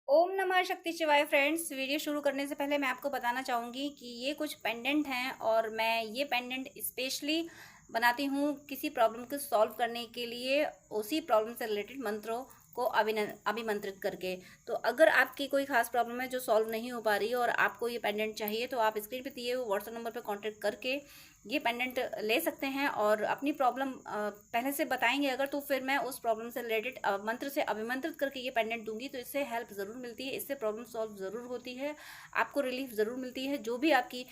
ओम नमः शक्ति शिवाय फ्रेंड्स। वीडियो शुरू करने से पहले मैं आपको बताना चाहूँगी कि ये कुछ पेंडेंट हैं और मैं ये पेंडेंट स्पेशली बनाती हूँ किसी प्रॉब्लम को सॉल्व करने के लिए, उसी प्रॉब्लम से रिलेटेड मंत्रों को अभिमंत्रित करके। तो अगर आपकी कोई खास प्रॉब्लम है जो सॉल्व नहीं हो पा रही है और आपको ये पेंडेंट चाहिए, तो आप स्क्रीन पे दिए हुए व्हाट्सएप नंबर पे कांटेक्ट करके ये पेंडेंट ले सकते हैं और अपनी प्रॉब्लम पहले से बताएंगे अगर, तो फिर मैं उस प्रॉब्लम से रिलेटेड मंत्र से अभिमंत्रित करके ये पेंडेंट दूंगी। तो इससे हेल्प ज़रूर मिलती है, इससे प्रॉब्लम सॉल्व ज़रूर होती है, आपको रिलीफ ज़रूर मिलती है। जो भी आपकी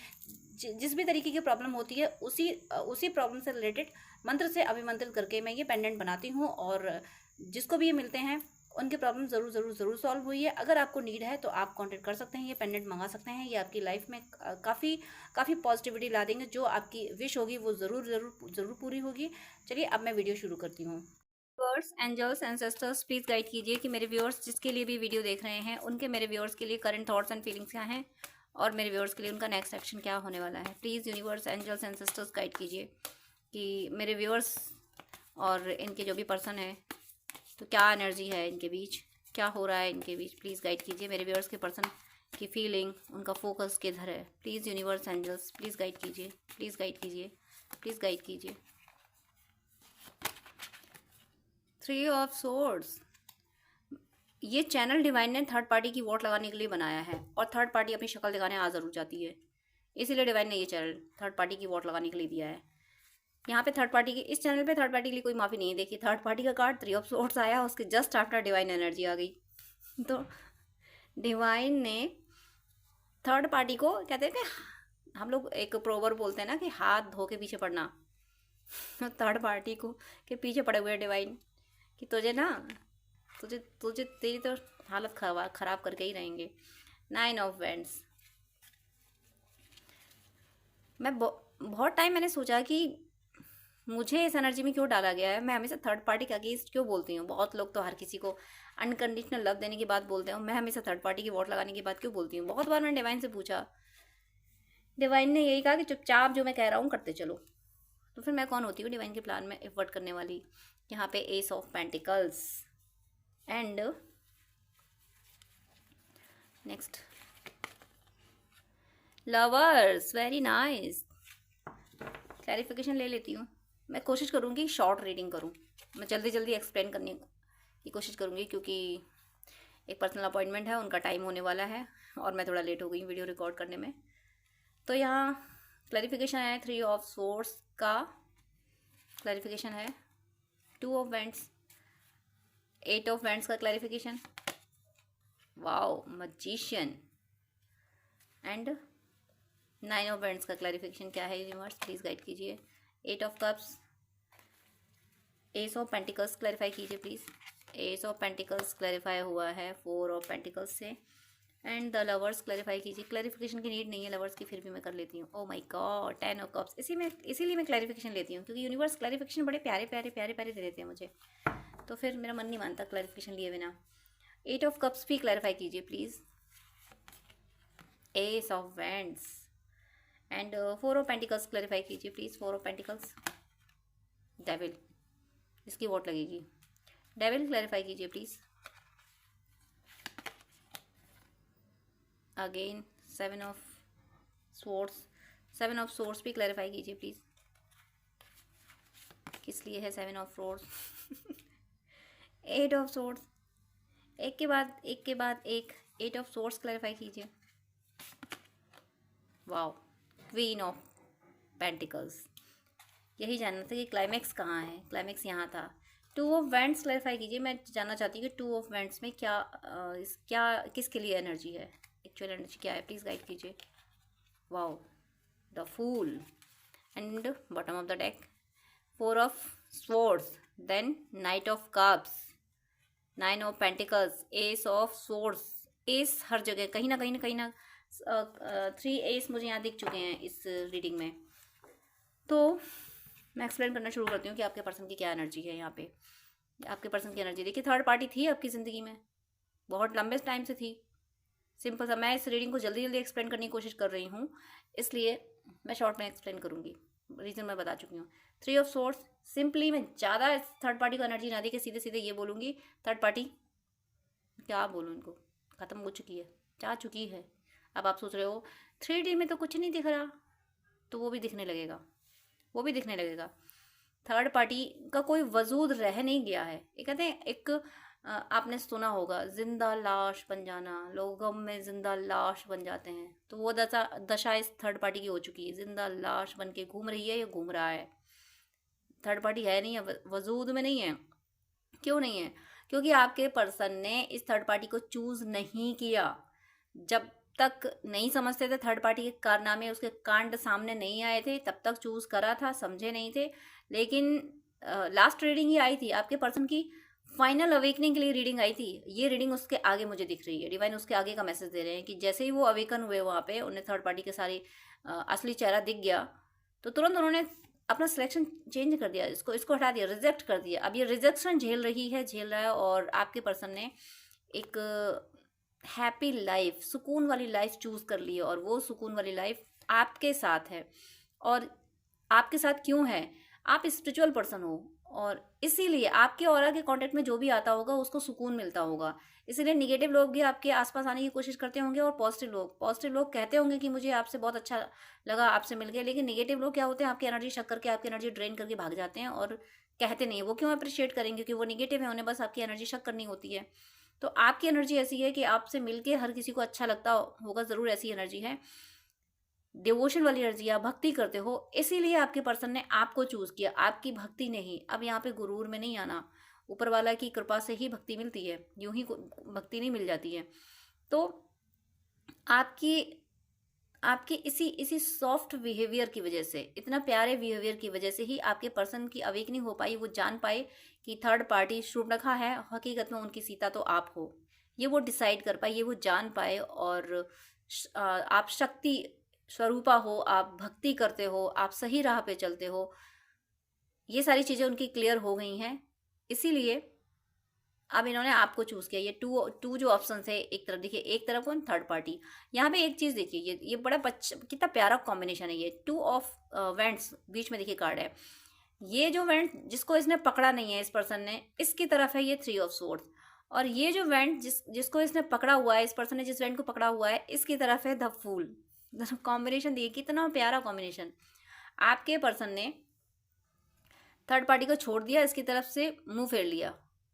जिस भी तरीके की प्रॉब्लम होती है, उसी प्रॉब्लम से रिलेटेड मंत्र से अभिमंत्रित करके मैं ये पेंडेंट बनाती हूँ और जिसको भी ये मिलते हैं उनकी प्रॉब्लम ज़रूर ज़रूर ज़रूर सॉल्व हुई है। अगर आपको नीड है तो आप कांटेक्ट कर सकते हैं, ये पेंडेंट मंगा सकते हैं। ये आपकी लाइफ में काफ़ी काफ़ी पॉजिटिविटी ला देंगे। जो आपकी विश होगी वो ज़रूर ज़रूर ज़रूर पूरी होगी। चलिए अब मैं वीडियो शुरू करती हूँ। Viewers, angels, ancestors, please guide कीजिए कि मेरे व्यूअर्स जिसके लिए भी वीडियो देख रहे हैं उनके, मेरे व्यूअर्स के लिए करंट थॉट्स एंड फीलिंग्स क्या हैं और मेरे व्यूअर्स के लिए उनका नेक्स्ट एक्शन क्या होने वाला है। Please universe, angels, ancestors guide कीजिए कि मेरे व्यूअर्स और इनके जो भी पर्सन है, तो क्या एनर्जी है इनके बीच, क्या हो रहा है इनके बीच। प्लीज़ गाइड कीजिए मेरे व्यूअर्स के पर्सन की फीलिंग, उनका फोकस किधर है। Please universe, angels, please guide कीजिए, प्लीज़ गाइड कीजिए, प्लीज़ गाइड कीजिए। 3 ऑफ सोर्ड्स, ये चैनल डिवाइन ने थर्ड पार्टी की वोट लगाने के लिए बनाया है और थर्ड पार्टी अपनी शक्ल दिखाने आ ज़रूर जाती है, इसीलिए डिवाइन ने ये चैनल थर्ड पार्टी की वोट लगाने के लिए दिया है। यहाँ पे थर्ड पार्टी की, इस चैनल पे थर्ड पार्टी के लिए कोई माफ़ी नहीं है। देखिए थर्ड पार्टी का कार्ड 3 ऑफ सोर्ड्स आया, उसके जस्ट आफ्टर डिवाइन एनर्जी आ गई। तो डिवाइन ने थर्ड पार्टी को, कहते हैं कि हम लोग एक प्रोवर्ब बोलते हैं ना कि हाथ धो के पीछे पड़ना, तो थर्ड पार्टी को के पीछे पड़े हुए डिवाइन कि तुझे ना, तुझे तुझे तेरी तो हालत खराब करके ही रहेंगे। 9 ऑफ वेंट्स। मैं बहुत टाइम मैंने सोचा कि मुझे इस एनर्जी में क्यों डाला गया है, मैं हमेशा थर्ड पार्टी के अगेंस्ट क्यों बोलती हूँ। बहुत लोग तो हर किसी को अनकंडीशनल लव देने की बात बोलते हैं, मैं हमेशा थर्ड पार्टी की वोट लगाने की बात क्यों बोलती हूँ। बहुत बार मैंने डिवाइन से पूछा, डिवाइन ने यही कहा कि चुपचाप जो मैं कह रहा हूँ करते चलो। तो फिर मैं कौन होती हूँ डिवाइन के प्लान में एफर्ट करने वाली। यहाँ पे S of pentacles and next lovers. Very nice. Clarification ले लेती हूँ। मैं कोशिश करूँगी शॉर्ट रीडिंग करूँ, मैं जल्दी जल्दी एक्सप्लेन करने की कोशिश करूँगी क्योंकि एक पर्सनल अपॉइंटमेंट है, उनका टाइम होने वाला है और मैं थोड़ा लेट हो गई वीडियो रिकॉर्ड करने में। तो यहाँ क्लैरिफिकेशन है 3 ऑफ सोर्ड्स का, क्लैरिफिकेशन है 2 ऑफ वेंट्स, 8 ऑफ वेंट्स का clarification, wow magician, and 9 of wands का क्लैरिफिकेशन क्या है यूनिवर्स, प्लीज़ गाइड कीजिए। 8 of cups, ace of pentacles clarify कीजिए please. Ace of pentacles clarify हुआ है 4 ऑफ पेंटिकल्स से, एंड द लवर्स क्लैरिफाई कीजिए। क्लैरिफिकेशन की नीड नहीं है लवर्स की, फिर भी मैं कर लेती हूँ। Oh my God, 10 of cups. इसीलिए मैं क्लैरिफिकेशन लेती हूँ क्योंकि यूनिवर्स क्लैरिफिकेशन बड़े प्यारे प्यारे प्यारे प्यारे दे देते हैं मुझे, तो फिर मेरा मन नहीं मानता क्लैरिफिकेशन लिए बिना। 8 ऑफ कप्स भी क्लैरिफाई कीजिए please. Ace of vents and 4 of pentacles clarify कीजिए प्लीज़। 4 ऑफ पेंटिकल्स, डेविल, इसकी वोट लगेगी। डेविल क्लैरिफाई कीजिए please. Again 7 of swords, 7 of swords भी क्लैरिफाई कीजिए प्लीज़। किस लिए है 7 ऑफ सोर्ड्स? 8 ऑफ सोर्ड्स, एक के बाद एक 8 ऑफ सोर्ड्स क्लैरिफाई कीजिए। Wow, queen of pentacles. यही जानना था कि क्लाइमैक्स कहाँ है, क्लाइमैक्स यहाँ था। 2 ऑफ वेंट्स क्लैरिफाई कीजिए। मैं जानना चाहती हूँ कि 2 ऑफ वेंट्स में क्या क्या किसके लिए एनर्जी है, एक्चुअल एनर्जी क्या है, प्लीज़ गाइड कीजिए। Wow, the fool and bottom of the deck 4 of swords, then knight of cups, 9 of pentacles, ace of swords. Ace हर जगह कहीं ना कहीं ना कहीं ना 3 एस मुझे यहाँ दिख चुके हैं इस रीडिंग में। तो मैं एक्सप्लेन करना शुरू करती हूँ कि आपके पर्सन की क्या एनर्जी है। यहाँ पे आपके पर्सन की एनर्जी देखिए, थर्ड पार्टी थी आपकी ज़िंदगी में, बहुत लंबे टाइम से थी। सिंपल सा, मैं इस रीडिंग को जल्दी जल्दी एक्सप्लेन करने की कोशिश कर रही हूँ, इसलिए मैं शॉर्ट में एक्सप्लेन करूँगी। रीज़न मैं बता चुकी हूँ। 3 ऑफ सोर्स, सिंपली मैं ज़्यादा थर्ड पार्टी को एनर्जी ना दी कि सीधे सीधे ये बोलूँगी थर्ड पार्टी, क्या बोलूँ इनको, ख़त्म हो चुकी है, जा चुकी है। अब आप सोच रहे हो 3D में तो कुछ नहीं दिख रहा, तो वो भी दिखने लगेगा, वो भी दिखने लगेगा। थर्ड पार्टी का कोई वजूद रह नहीं गया है। ये कहते हैं एक आपने सुना होगा, जिंदा लाश बन जाना, लोग गम में जिंदा लाश बन जाते हैं, तो वो दशा दशा इस थर्ड पार्टी की हो चुकी है। जिंदा लाश बन के घूम रही है या घूम रहा है, थर्ड पार्टी है नहीं है, वजूद में नहीं है। क्यों नहीं है? क्योंकि आपके पर्सन ने इस थर्ड पार्टी को चूज नहीं किया। जब तक नहीं समझते थे थर्ड पार्टी के कारनामे, उसके कांड सामने नहीं आए थे, तब तक चूज करा था, समझे नहीं थे। लेकिन लास्ट रीडिंग ही आई थी आपके पर्सन की, फाइनल अवेकनिंग के लिए रीडिंग आई थी। ये रीडिंग उसके आगे मुझे दिख रही है, डिवाइन उसके आगे का मैसेज दे रहे हैं कि जैसे ही वो अवेकन हुए वहाँ पे, उन्हें थर्ड पार्टी के सारे असली चेहरा दिख गया, तो तुरंत उन्होंने अपना सिलेक्शन चेंज कर दिया, इसको हटा दिया, रिजेक्ट कर दिया। अब ये रिजेक्शन झेल रहा है, और आपके पर्सन ने एक हैप्पी लाइफ, सुकून वाली लाइफ चूज कर ली है, और वो सुकून वाली लाइफ आपके साथ है। और आपके साथ क्यों है? आप स्पिरिचुअल पर्सन हो, और इसीलिए आपके ऑरा के कांटेक्ट में जो भी आता होगा उसको सुकून मिलता होगा। इसीलिए निगेटिव लोग भी आपके आसपास आने की कोशिश करते होंगे, और पॉजिटिव लोग कहते होंगे कि मुझे आपसे बहुत अच्छा लगा, आपसे मिल गया। लेकिन निगेटिव लोग क्या होते हैं, आपकी एनर्जी शक करके, आपकी एनर्जी ड्रेन करके भाग जाते हैं, और कहते नहीं। वो क्यों अप्रिशिएट करेंगे? क्योंकि वो निगेटिव है, उन्हें बस आपकी एनर्जी शक करनी होती है। तो आपकी एनर्जी ऐसी है कि आपसे मिलके हर किसी को अच्छा लगता होगा, ज़रूर ऐसी एनर्जी है। डिवोशन वाली एनर्जी, आप भक्ति करते हो, इसीलिए आपके पर्सन ने आपको चूज किया, आपकी भक्ति नहीं। अब यहाँ पे गुरूर में नहीं आना, ऊपर वाला की कृपा से ही भक्ति मिलती है, यूं ही भक्ति नहीं मिल जाती है। तो आपकी आपके इसी सॉफ्ट बिहेवियर की वजह से, इतना प्यारे बिहेवियर की वजह से ही आपके पर्सन की अवेकनिंग हो पाई। वो जान पाए कि थर्ड पार्टी शूर्पणखा है, हकीकत में उनकी सीता तो आप हो। ये वो डिसाइड कर पाए, ये वो जान पाए। और आप शक्ति स्वरूपा हो, आप भक्ति करते हो, आप सही राह पे चलते हो, ये सारी चीज़ें उनकी क्लियर हो गई हैं। इसीलिए अब इन्होंने आपको चूज किया। ये टू जो ऑप्शन है, एक तरफ देखिए, एक तरफ कौन? Third party. यहाँ पे एक चीज देखिए, ये बड़ा कितना प्यारा कॉम्बिनेशन है। ये 2 ऑफ वेंट्स बीच में देखिए कार्ड है। ये जो वेंट जिसको इसने पकड़ा नहीं है, इस पर्सन ने, इसकी तरफ है ये 3 ऑफ सोर्ड्स। और ये जो वेंट जिसको इसने पकड़ा हुआ है, इस पर्सन ने जिस वेंट को पकड़ा हुआ है, इसकी तरफ है द फूल। कॉम्बिनेशन देखिए कितना प्यारा कॉम्बिनेशन। आपके पर्सन ने थर्ड पार्टी को छोड़ दिया, इसकी तरफ से मुंह फेर लिया,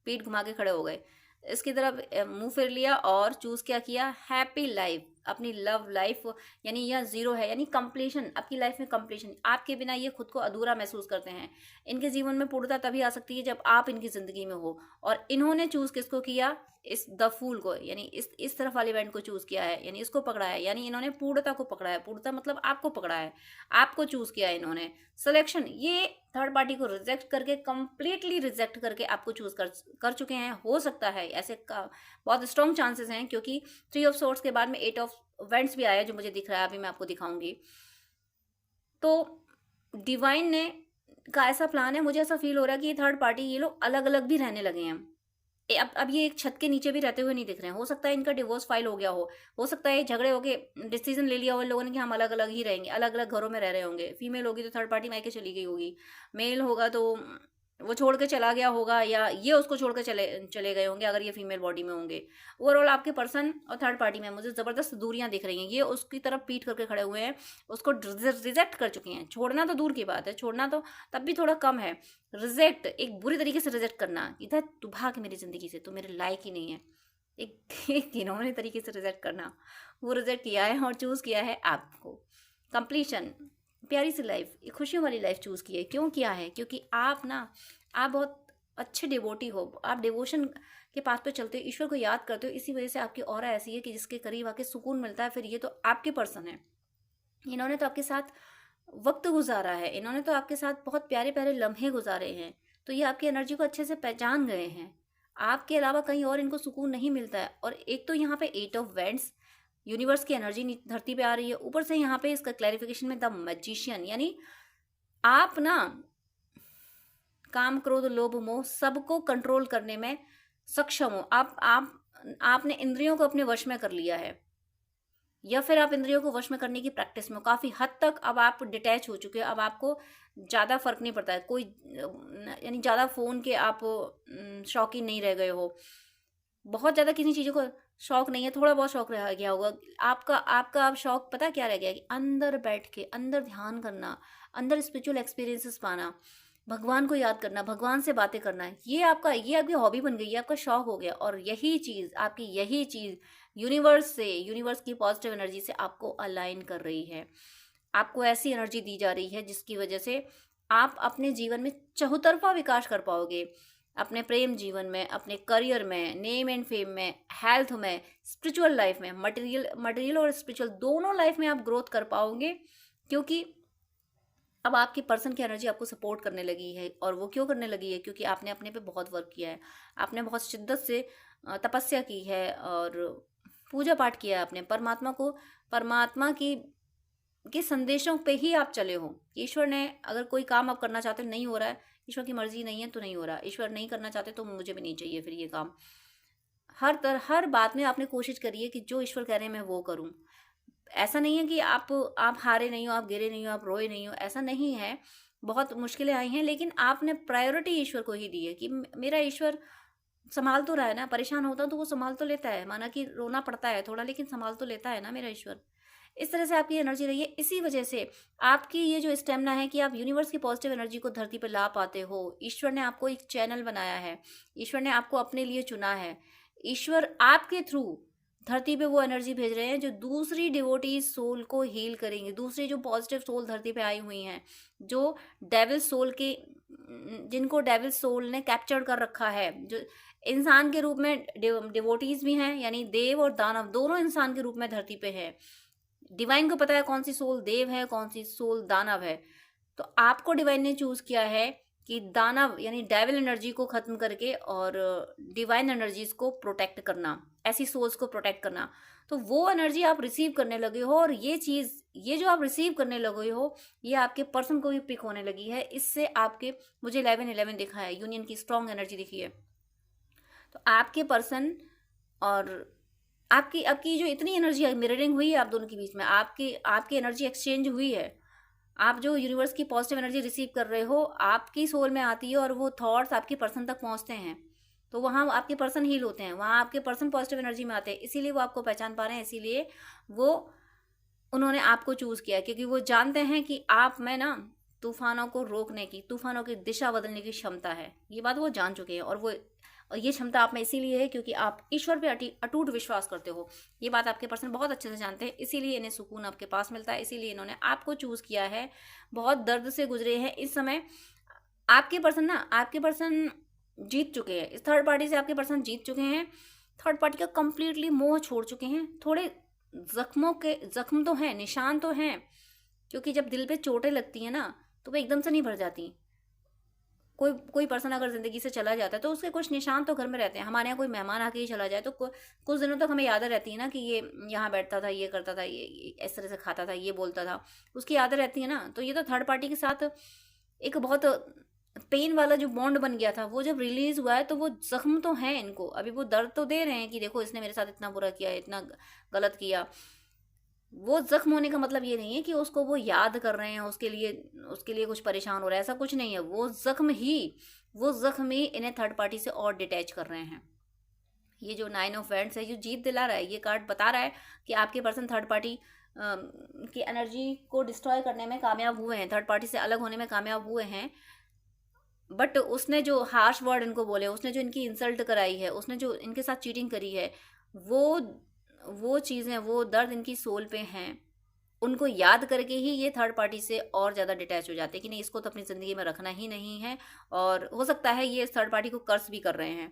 पीठ घुमा के खड़े हो गए, इसकी तरफ मुंह फेर लिया, और चूज क्या किया? हैप्पी लाइफ, अपनी लव लाइफ। यानी यह जीरो है, यानी कंप्लीशन, आपकी लाइफ में कंप्लीशन। आपके बिना ये खुद को अधूरा महसूस करते हैं। इनके जीवन में पूर्णता तभी आ सकती है जब आप इनकी जिंदगी में हो। और इन्होंने चूज किसको किया? इस द फूल को, यानी इस तरफ वाले इवेंट को चूज किया है, यानी इसको पकड़ा है। यानी इन्होंने पूर्णता को पकड़ा है। पूर्णता मतलब आपको पकड़ा है, आपको चूज किया है इन्होंने। सिलेक्शन, ये थर्ड पार्टी को रिजेक्ट करके, कंप्लीटली रिजेक्ट करके आपको चूज कर चुके हैं। हो सकता है ऐसे का बहुत स्ट्रॉन्ग चांसेस हैं, क्योंकि 3 ऑफ सोर्ड्स के बाद में 8 ऑफ वेंट्स भी आया, जो मुझे दिख रहा है, अभी मैं आपको दिखाऊंगी। तो डिवाइन ने का ऐसा प्लान है, मुझे ऐसा फील हो रहा है कि ये थर्ड पार्टी, ये लोग अलग अलग भी रहने लगे हैं। अब ये एक छत के नीचे भी रहते हुए नहीं दिख रहे हैं। हो सकता है इनका डिवोर्स फाइल हो गया हो सकता है झगड़े हो गए, डिसीजन ले लिया हो इन लोगों ने कि हम अलग अलग ही रहेंगे, अलग अलग घरों में रह रहे होंगे। फीमेल होगी तो थर्ड पार्टी मायके चली गई होगी, मेल होगा तो वो छोड़ के चला गया होगा, या ये उसको छोड़ के चले गए होंगे अगर ये फीमेल बॉडी में होंगे। ओवरऑल आपके पर्सन और थर्ड पार्टी में मुझे ज़बरदस्त दूरियां दिख रही हैं। ये उसकी तरफ पीठ करके खड़े हुए हैं, उसको रिजेक्ट कर चुके हैं। छोड़ना तो दूर की बात है, छोड़ना तो तब भी थोड़ा कम है, रिजेक्ट, एक बुरी तरीके से रिजेक्ट करना, इधर तू भाग मेरी ज़िंदगी से, तू मेरे लायक ही नहीं है, एक घिनौने तरीके से रिजेक्ट करना। वो रिजेक्ट किया है और चूज़ किया है आपको। कंप्लीशन, प्यारी सी लाइफ, खुशियों वाली लाइफ चूज़ की है। क्यों किया है? क्योंकि आप बहुत अच्छे डिवोटी हो, आप डिवोशन के पाथ पे चलते हो, ईश्वर को याद करते हो। इसी वजह से आपकी ऑरा ऐसी है कि जिसके करीब आके सुकून मिलता है। फिर ये तो आपके पर्सन है, इन्होंने तो आपके साथ वक्त गुजारा है, इन्होंने तो आपके साथ बहुत प्यारे प्यारे लम्हे गुजारे हैं। तो ये आपकी एनर्जी को अच्छे से पहचान गए हैं। आपके अलावा कहीं और इनको सुकून नहीं मिलता है। और एक तो यहाँ पे 8 ऑफ वेंट्स, यूनिवर्स की एनर्जी धरती पे आ रही है, ऊपर से यहाँ पे इसका क्लैरिफिकेशन में द मैजिशियन, यानी आप काम, क्रोध, लोभ, मोह सबको कंट्रोल करने में सक्षम हो। आपने इंद्रियों को अपने वश में कर लिया है, या फिर आप इंद्रियों को वश में करने की प्रैक्टिस में काफ़ी हद तक अब आप डिटैच हो चुके हो। अब आपको ज़्यादा फर्क नहीं पड़ता है कोई, यानी ज़्यादा फ़ोन के आप शौकीन नहीं रह गए हो, बहुत ज़्यादा किसी चीज़ों को शौक नहीं है, थोड़ा बहुत शौक रह गया होगा आपका। आपका अब शौक पता क्या रह गया कि अंदर बैठ के अंदर ध्यान करना, अंदर स्पिरिचुअल एक्सपीरियंसेस पाना, भगवान को याद करना, भगवान से बातें करना है। ये आपका, ये आपकी हॉबी बन गई, ये आपका शौक हो गया। और यही चीज़ यूनिवर्स की पॉजिटिव एनर्जी से आपको अलाइन कर रही है। आपको ऐसी एनर्जी दी जा रही है जिसकी वजह से आप अपने जीवन में चहुतरफा विकास कर पाओगे। अपने प्रेम जीवन में, अपने करियर में, नेम एंड फेम में, हेल्थ में, स्पिरिचुअल लाइफ में, मटेरियल और स्पिरिचुअल दोनों लाइफ में आप ग्रोथ कर पाओगे। क्योंकि अब आपकी पर्सन की एनर्जी आपको सपोर्ट करने लगी है। और वो क्यों करने लगी है? क्योंकि आपने अपने पे बहुत वर्क किया है, आपने बहुत शिद्दत से तपस्या की है और पूजा पाठ किया है अपने परमात्मा की के संदेशों पे ही आप चले हो। ईश्वर ने, अगर कोई काम आप करना चाहते हो नहीं हो रहा है, ईश्वर की मर्जी नहीं है तो नहीं हो रहा। ईश्वर नहीं करना चाहते तो मुझे भी नहीं चाहिए फिर ये काम। हर बात में आपने कोशिश करी है कि जो ईश्वर कह रहे हैं मैं वो करूं। ऐसा नहीं है कि आप हारे नहीं हो, आप गिरे नहीं हो, आप रोए नहीं हो, ऐसा नहीं है। बहुत मुश्किलें आई हैं लेकिन आपने प्रायोरिटी ईश्वर को ही दी है कि मेरा ईश्वर संभाल तो रहा है ना। परेशान होता हूं तो वो संभाल तो लेता है, माना कि रोना पड़ता है थोड़ा, लेकिन संभाल तो लेता है ना मेरा ईश्वर। इस तरह से आपकी एनर्जी रही है। इसी वजह से आपकी ये जो स्टेमिना है कि आप यूनिवर्स की पॉजिटिव एनर्जी को धरती पर ला पाते हो। ईश्वर ने आपको एक चैनल बनाया है, ईश्वर ने आपको अपने लिए चुना है। ईश्वर आपके थ्रू धरती पे वो एनर्जी भेज रहे हैं जो दूसरी डिवोटीज सोल को हील करेंगे। दूसरी जो पॉजिटिव सोल धरती पे आई हुई हैं, जो डेविल सोल के, जिनको डेविल सोल ने कैप्चर कर रखा है, जो इंसान के रूप में डिवोटीज भी हैं, यानी देव और दानव दोनों इंसान के रूप में धरती पे है। डिवाइन को पता है कौन सी सोल देव है, कौन सी सोल दानव है। तो आपको डिवाइन ने चूज किया है कि दानव यानी डेविल एनर्जी को खत्म करके और डिवाइन एनर्जीज को प्रोटेक्ट करना, ऐसी सोल्स को प्रोटेक्ट करना। तो वो एनर्जी आप रिसीव करने लगे हो और ये जो आप रिसीव करने लगे हो, ये आपके पर्सन को भी पिक होने लगी है। इससे आपके, मुझे 11-11 दिखा है, यूनियन की स्ट्रॉन्ग एनर्जी दिखी है। तो आपके पर्सन और आपकी जो इतनी एनर्जी मिररिंग हुई है आप दोनों के बीच में, आपकी एनर्जी एक्सचेंज हुई है। आप जो यूनिवर्स की पॉजिटिव एनर्जी रिसीव कर रहे हो आपकी सोल में आती है और वो थॉट्स आपके पर्सन तक पहुंचते हैं। तो वहाँ आपके पर्सन हील होते हैं, वहाँ आपके पर्सन पॉजिटिव एनर्जी में आते हैं, इसीलिए वो आपको पहचान पा रहे हैं, इसीलिए वो उन्होंने आपको चूज किया। क्योंकि वो जानते हैं कि आप में ना तूफानों को रोकने की, तूफानों की दिशा बदलने की क्षमता है। ये बात वो जान चुके हैं और ये क्षमता आप में इसीलिए है क्योंकि आप ईश्वर पे अटूट विश्वास करते हो। ये बात आपके पर्सन बहुत अच्छे से जानते हैं, इसीलिए इन्हें सुकून आपके पास मिलता है, इसीलिए इन्होंने आपको चूज किया है। बहुत दर्द से गुजरे हैं इस समय आपके पर्सन जीत चुके हैं। इस थर्ड पार्टी से आपके पर्सन जीत चुके हैं। थर्ड पार्टी का कंप्लीटली मोह छोड़ चुके हैं। थोड़े जख्म तो हैं, निशान तो हैं, क्योंकि जब दिल पे चोटें लगती हैं ना तो वो एकदम से नहीं भर जाती। कोई पर्सन अगर जिंदगी से चला जाता है तो उसके कुछ निशान तो घर में रहते हैं। हमारे यहाँ कोई मेहमान आके ही चला जाए तो कुछ दिनों तक हमें यादें रहती है ना कि ये यहाँ बैठता था, ये करता था, ये इस तरह से खाता था, ये बोलता था, उसकी यादें रहती है ना। तो ये तो थर्ड पार्टी के साथ एक बहुत पेन वाला जो बॉन्ड बन गया था वो जब रिलीज हुआ है तो वो जख्म तो है इनको, अभी वो दर्द तो दे रहे हैं कि देखो इसने मेरे साथ इतना बुरा किया, इतना गलत किया। वो जख्म होने का मतलब ये नहीं है कि उसको वो याद कर रहे हैं, उसके लिए कुछ परेशान हो रहा है, ऐसा कुछ नहीं है। वो जख्म ही इन्हें थर्ड पार्टी से और डिटैच कर रहे हैं। ये जो 9 ऑफ वैंड्स है, ये जीत दिला रहा है। ये कार्ड बता रहा है कि आपके पर्सन थर्ड पार्टी की एनर्जी को डिस्ट्रॉय करने में कामयाब हुए हैं, थर्ड पार्टी से अलग होने में कामयाब हुए हैं। बट उसने जो हार्श वर्ड इनको बोले, उसने जो इनकी इंसल्ट कराई है, उसने जो इनके साथ चीटिंग करी है, वो चीज़ें, वो दर्द इनकी सोल पे हैं। उनको याद करके ही ये थर्ड पार्टी से और ज़्यादा डिटैच हो जाते हैं कि नहीं, इसको तो अपनी ज़िंदगी में रखना ही नहीं है। और हो सकता है ये इस थर्ड पार्टी को कर्स भी कर रहे हैं,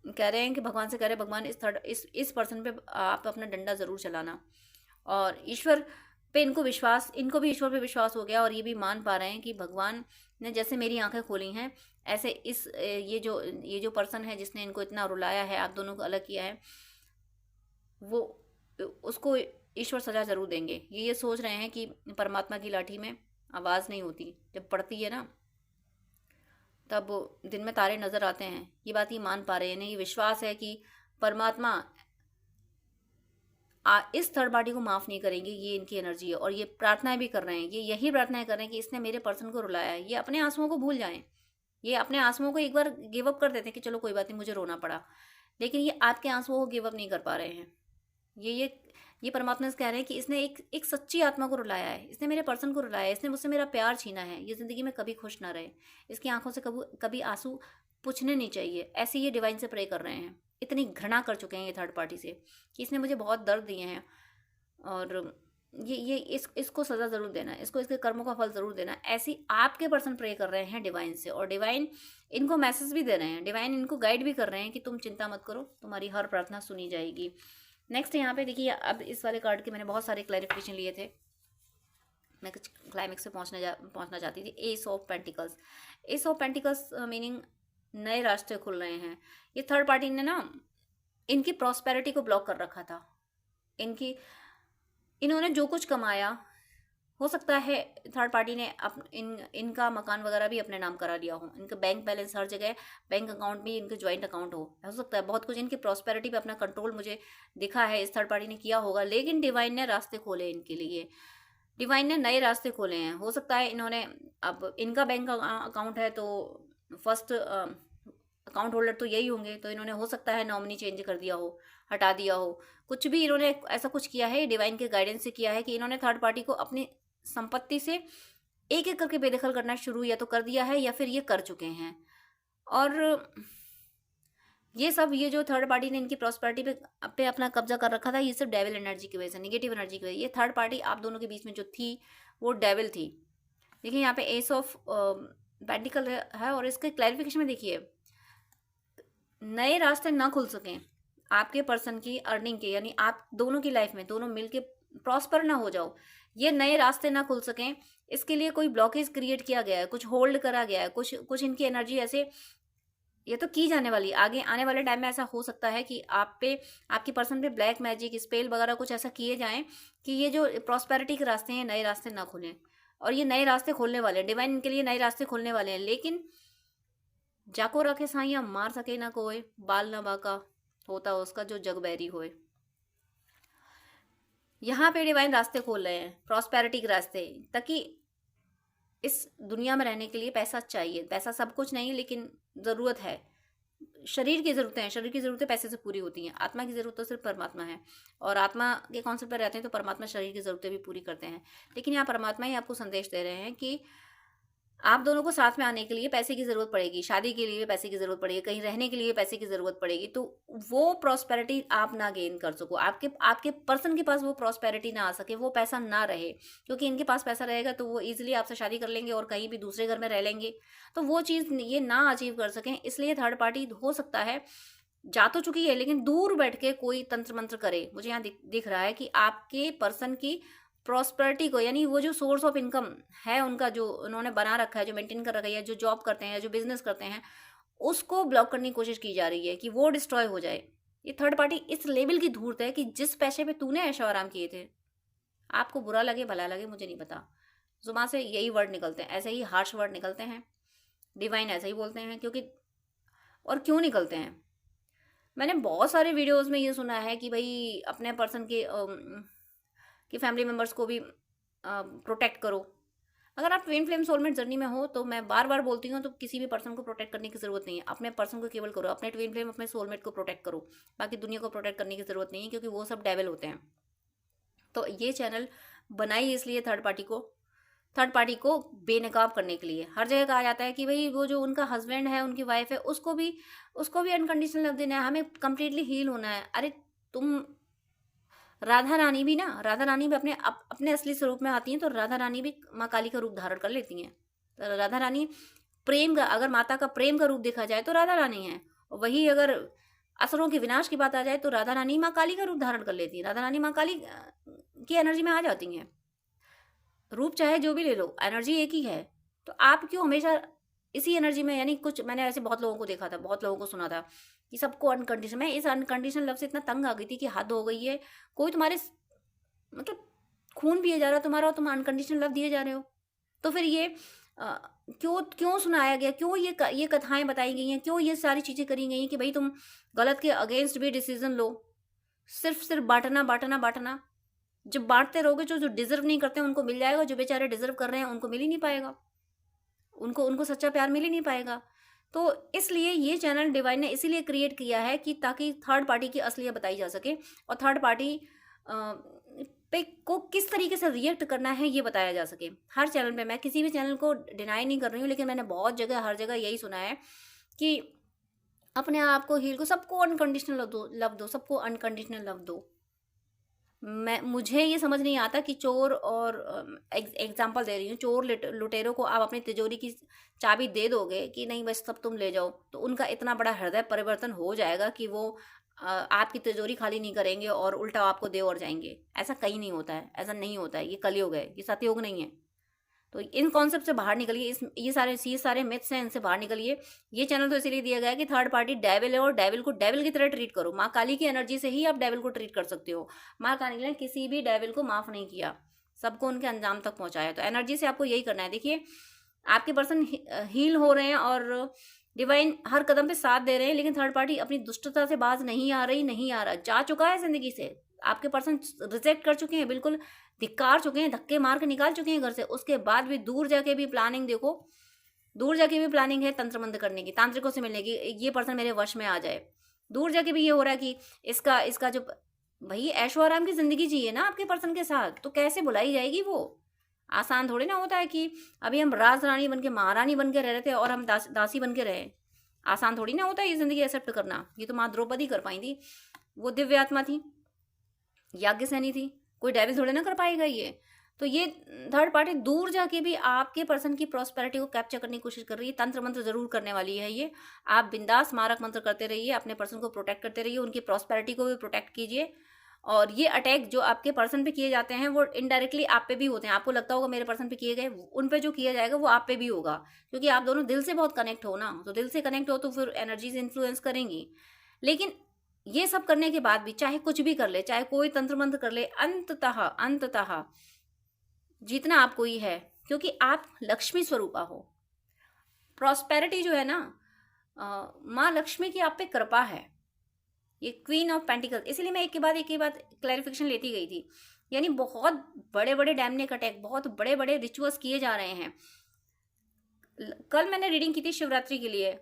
कह रहे हैं कि भगवान से कह रहे हैं भगवान इस पर्सन पे आप अपना डंडा ज़रूर चलाना। और ईश्वर पे इनको भी ईश्वर पे विश्वास हो गया और ये भी मान पा रहे हैं कि भगवान ने जैसे मेरी आंखें खोली हैं ऐसे ये जो पर्सन है जिसने इनको इतना रुलाया है, आप दोनों को अलग किया है, वो उसको ईश्वर सजा जरूर देंगे। ये सोच रहे हैं कि परमात्मा की लाठी में आवाज़ नहीं होती, जब पड़ती है ना तब दिन में तारे नजर आते हैं। ये बात ये मान पा रहे हैं, ये विश्वास है कि परमात्मा इस थर्ड पार्टी को माफ़ नहीं करेंगे। ये इनकी एनर्जी है और ये प्रार्थनाएं भी कर रहे हैं, ये यही प्रार्थनाएं कर रहे हैं कि इसने मेरे पर्सन को रुलाया है। ये अपने आंसुओं को भूल जाएं, ये अपने आंसुओं को एक बार गिव अप कर देते हैं कि चलो कोई बात नहीं, मुझे रोना पड़ा। लेकिन ये आपके आंसुओं को गिव अप नहीं कर पा रहे हैं। ये परमात्मा से कह रहे हैं कि इसने एक सच्ची आत्मा को रुलाया है, इसने मेरे पर्सन को रुलाया है, इसने मुझसे मेरा प्यार छीना है, ये ज़िंदगी में कभी खुश ना रहे, इसकी आंखों से कभी कभी आंसू पूछने नहीं चाहिए। ऐसे ये डिवाइन से प्रे कर रहे हैं। इतनी घृणा कर चुके हैं ये थर्ड पार्टी से कि इसने मुझे बहुत दर्द दिए हैं, और ये इसको सज़ा ज़रूर देना है, इसको इसके कर्मों का फल ज़रूर देना है। ऐसी आपके पर्सन प्रे कर रहे हैं डिवाइन से, और डिवाइन इनको मैसेज भी दे रहे हैं, डिवाइन इनको गाइड भी कर रहे हैं कि तुम चिंता मत करो, तुम्हारी हर प्रार्थना सुनी जाएगी। नेक्स्ट यहाँ पे देखिए, अब इस वाले कार्ड के मैंने बहुत सारे क्लैरिफिकेशन लिए थे, मैं कुछ क्लाइमेक्स पे पहुँचना चाहती थी। S of pentacles, ace of pentacles meaning नए रास्ते खुल रहे हैं। ये थर्ड पार्टी ने ना इनकी प्रॉस्पेरिटी को ब्लॉक कर रखा था। इन्होंने जो कुछ कमाया, हो सकता है थर्ड पार्टी ने इनका मकान वगैरह भी अपने नाम करा लिया हो, इनका बैंक बैलेंस हर जगह, बैंक अकाउंट भी इनके ज्वाइंट अकाउंट हो सकता है। बहुत कुछ इनकी प्रॉस्पेरिटी पे अपना कंट्रोल मुझे दिखा है इस थर्ड पार्टी ने किया होगा, लेकिन डिवाइन ने रास्ते खोले इनके लिए, डिवाइन ने नए रास्ते खोले हैं। हो सकता है इन्होंने, अब इनका बैंक अकाउंट है तो फर्स्ट अकाउंट होल्डर तो यही होंगे, तो इन्होंने हो सकता है नॉमिनी चेंज कर दिया हो, हटा दिया हो, कुछ भी इन्होंने ऐसा कुछ किया है, डिवाइन के गाइडेंस से किया है कि इन्होंने थर्ड पार्टी को अपनी संपत्ति से एक एक करके बेदखल करना शुरू या तो कर दिया है या फिर ये कर चुके हैं। और ये सब, ये जो थर्ड पार्टी ने इनकी प्रॉस्पेरिटी पे अपना कब्जा कर रखा था, ये सब डेविल एनर्जी की वजह से, निगेटिव एनर्जी की वजह से। ये थर्ड पार्टी आप दोनों के बीच में जो थी वो डेविल थी। देखिए यहाँ पे एस ऑफ पेंटिकल है, और इसके क्लैरिफिकेशन में देखिए, नए रास्ते ना खुल सकें आपके पर्सन की अर्निंग के, यानी आप दोनों की लाइफ में दोनों मिलके प्रॉस्पर ना हो जाओ, ये नए रास्ते ना खुल सकें, इसके लिए कोई ब्लॉकेज क्रिएट किया गया है, कुछ होल्ड करा गया है, कुछ इनकी एनर्जी ऐसे, ये तो की जाने वाली, आगे आने वाले टाइम में ऐसा हो सकता है कि आप पे, आपकी पर्सन पे ब्लैक मैजिक, स्पेल वगैरह कुछ ऐसा किए जाएं कि ये जो प्रॉस्पेरिटी के रास्ते हैं, नए रास्ते ना खुलें। और ये नए रास्ते खोलने वाले हैं, डिवाइन इनके लिए नए रास्ते खोलने वाले हैं। लेकिन जाको रखे साइया मार सके ना कोई, बाल ना बाका होता उसका जो जग बैरी होए। यहाँ पे डिवाइन रास्ते खोल रहे हैं, प्रॉस्पेरिटी के रास्ते, ताकि इस दुनिया में रहने के लिए पैसा चाहिए। पैसा सब कुछ नहीं, लेकिन ज़रूरत है, शरीर की ज़रूरतें हैं, शरीर की ज़रूरतें पैसे से पूरी होती हैं। आत्मा की ज़रूरत तो सिर्फ परमात्मा है, और आत्मा के कॉन्सेप्ट पर रहते हैं तो परमात्मा शरीर की ज़रूरतें भी पूरी करते हैं। लेकिन यहाँ परमात्मा ही आपको संदेश दे रहे हैं कि आप दोनों को साथ में आने के लिए पैसे की ज़रूरत पड़ेगी, शादी के लिए पैसे की ज़रूरत पड़ेगी, कहीं रहने के लिए पैसे की ज़रूरत पड़ेगी, तो वो प्रॉस्पेरिटी आप ना गेन कर सको, आपके पर्सन के पास वो प्रॉस्पेरिटी ना आ सके, वो पैसा ना रहे। क्योंकि इनके पास पैसा रहेगा तो वो ईजिली आपसे शादी कर लेंगे और कहीं भी दूसरे घर में रह लेंगे, तो वो चीज़ ये ना अचीव कर सकें। इसलिए थर्ड पार्टी हो सकता है जा तो चुकी है, लेकिन दूर बैठ के कोई तंत्र मंत्र करे। मुझे यहाँ दिख रहा है कि आपके पर्सन की प्रॉस्पेरिटी को, यानी वो जो सोर्स ऑफ इनकम है उनका, जो उन्होंने बना रखा है, जो मेंटेन कर रखा है, या जो जॉब करते हैं या जो बिजनेस करते हैं, उसको ब्लॉक करने की कोशिश की जा रही है कि वो डिस्ट्रॉय हो जाए। ये थर्ड पार्टी इस लेवल की धूर्त है कि जिस पैसे पे तूने ऐशो आराम किए थे, आपको बुरा लगे भला लगे मुझे नहीं पता, जुबान से यही वर्ड निकलते हैं, ऐसे ही हार्श वर्ड निकलते हैं, डिवाइन ऐसे ही बोलते हैं। क्योंकि, और क्यों निकलते हैं, मैंने बहुत सारे वीडियोज़ में ये सुना है कि भाई अपने पर्सन कि फैमिली मेम्बर्स को भी प्रोटेक्ट करो। अगर आप ट्विन फ्लेम सोलमेट जर्नी में हो तो मैं बार बार बोलती हूँ, तो किसी भी पर्सन को प्रोटेक्ट करने की ज़रूरत नहीं है, अपने पर्सन को केवल करो, अपने ट्विन फ्लेम, अपने सोलमेट को प्रोटेक्ट करो, बाकी दुनिया को प्रोटेक्ट करने की ज़रूरत नहीं है, क्योंकि वो सब डेविल होते हैं। तो ये चैनल बनाई इसलिए थर्ड पार्टी को बेनकाब करने के लिए। हर जगह कहा जाता है कि भाई वो जो उनका हस्बैंड है, उनकी वाइफ है, उसको भी अनकंडीशनल लव देना है, हमें कंप्लीटली हील होना है। अरे तुम, राधा रानी भी अपने असली स्वरूप में आती हैं, तो राधा रानी भी माँ काली का रूप धारण कर लेती हैं। तो राधा रानी प्रेम का, अगर माता का प्रेम का रूप देखा जाए तो राधा रानी है, और वही अगर असुरों के विनाश की बात आ जाए तो राधा रानी माँ काली का रूप धारण कर लेती है, राधा रानी माँ काली की एनर्जी में आ जाती हैं। रूप चाहे जो भी ले लो, एनर्जी एक ही है। तो आप क्यों हमेशा इसी एनर्जी में, यानी कुछ मैंने ऐसे बहुत लोगों को देखा था, बहुत लोगों को सुना था कि सबको अनकंडीशनल, मैं इस अनकंडीशनल लव से इतना तंग आ गई थी कि हद हो गई है। कोई तुम्हारे मतलब खून पिए जा रहा है तुम्हारा, और तुम अनकंडीशनल लव दिए जा रहे हो। तो फिर ये क्यों सुनाया गया, क्यों ये कथाएं बताई गई हैं, क्यों ये सारी चीज़ें करी गई हैं कि भाई तुम गलत के अगेंस्ट भी डिसीजन लो। सिर्फ बांटना। जब बांटते रहोगे, जो डिजर्व नहीं करते उनको मिल जाएगा, जो बेचारे डिजर्व कर रहे हैं उनको मिल ही नहीं पाएगा, उनको सच्चा प्यार मिल ही नहीं पाएगा। तो इसलिए ये चैनल डिवाइन ने इसीलिए क्रिएट किया है कि ताकि थर्ड पार्टी की असलियत बताई जा सके और थर्ड पार्टी पे को किस तरीके से रिएक्ट करना है ये बताया जा सके। हर चैनल पे, मैं किसी भी चैनल को डिनाई नहीं कर रही हूँ, लेकिन मैंने बहुत जगह, हर जगह यही सुना है कि अपने आप को हील को, सबको अनकंडीशनल लव दो, सबको अनकंडीशनल लव दो। मुझे ये समझ नहीं आता कि चोर और एग्जाम्पल दे रही हूँ, चोर लुटेरों को आप अपनी तिजोरी की चाबी दे दोगे कि नहीं बस सब तुम ले जाओ, तो उनका इतना बड़ा हृदय परिवर्तन हो जाएगा कि वो आपकी तिजोरी खाली नहीं करेंगे और उल्टा आपको दे और जाएंगे। ऐसा कहीं नहीं होता है, ऐसा नहीं होता है। ये कलयुग है, ये सतयुग नहीं है। तो इन कॉन्सेप्ट से बाहर निकलिए, इस ये सारे मिथ्स हैं, इनसे बाहर निकलिए। ये चैनल तो इसीलिए दिया गया है कि थर्ड पार्टी डेविल है और डेविल को डेविल की तरह ट्रीट करो। माँ काली की एनर्जी से ही आप डेविल को ट्रीट कर सकते हो। माँ काली ने किसी भी डेविल को माफ नहीं किया, सबको उनके अंजाम तक पहुंचाया। तो एनर्जी से आपको यही करना है। देखिए, आपके पर्सन हील हो रहे हैं और डिवाइन हर कदम पे साथ दे रहे हैं, लेकिन थर्ड पार्टी अपनी दुष्टता से बाज नहीं आ रही, नहीं आ रहा, जा चुका है जिंदगी से। आपके पर्सन रिजेक्ट कर चुके हैं, बिल्कुल धिक्कार चुके हैं, धक्के मार के निकाल चुके हैं घर से। उसके बाद भी दूर जाके भी प्लानिंग, देखो दूर जाके भी प्लानिंग है तंत्र मंत्र करने की, तांत्रिकों से मिलने की, ये पर्सन मेरे वश में आ जाए। दूर जाके भी ये हो रहा है कि इसका जो भाई ऐशो आराम की जिंदगी जिए ना आपके पर्सन के साथ, तो कैसे बुलाई जाएगी वो? आसान थोड़ी ना होता है कि अभी हम राज रानी बन के, महारानी बन के रह रहे थे और हम दासी बन के रहे। आसान थोड़ी ना होता है ये जिंदगी एक्सेप्ट करना। ये तो माँ द्रौपदी कर पाई थी, वो दिव्य आत्मा थी, याज्ञ सैनी थी, कोई डेविल थोड़े ना कर पाएगा ये। तो ये थर्ड पार्टी दूर जाके भी आपके पर्सन की प्रॉस्पेरिटी को कैप्चर करने की कोशिश कर रही है। तंत्र मंत्र जरूर करने वाली है ये। आप बिंदास मारक मंत्र करते रहिए, अपने पर्सन को प्रोटेक्ट करते रहिए, उनकी प्रॉस्पेरिटी को भी प्रोटेक्ट कीजिए। और ये अटैक जो आपके पर्सन पे किए जाते हैं वो इनडायरेक्टली आप पे भी होते हैं। आपको लगता होगा मेरे पर्सन पे किए गए, उन पे जो किया जाएगा वो आप पे भी होगा, क्योंकि आप दोनों दिल से बहुत कनेक्ट हो ना। तो दिल से कनेक्ट हो तो फिर एनर्जीज इन्फ्लुएंस करेंगी। लेकिन ये सब करने के बाद भी, चाहे कुछ भी कर ले, चाहे कोई तंत्र मंत्र कर ले, अंततः जीतना आपको ही है, क्योंकि आप लक्ष्मी स्वरूपा हो। प्रॉस्पेरिटी जो है ना, माँ लक्ष्मी की आप पे कृपा है, ये क्वीन ऑफ पेंटिकल। इसीलिए मैं एक के बाद क्लैरिफिकेशन लेती गई थी। यानी बहुत बड़े बड़े डैमनिक अटैक, बहुत बड़े बड़े रिचुअल्स किए जा रहे हैं। कल मैंने रीडिंग की थी शिवरात्रि के लिए,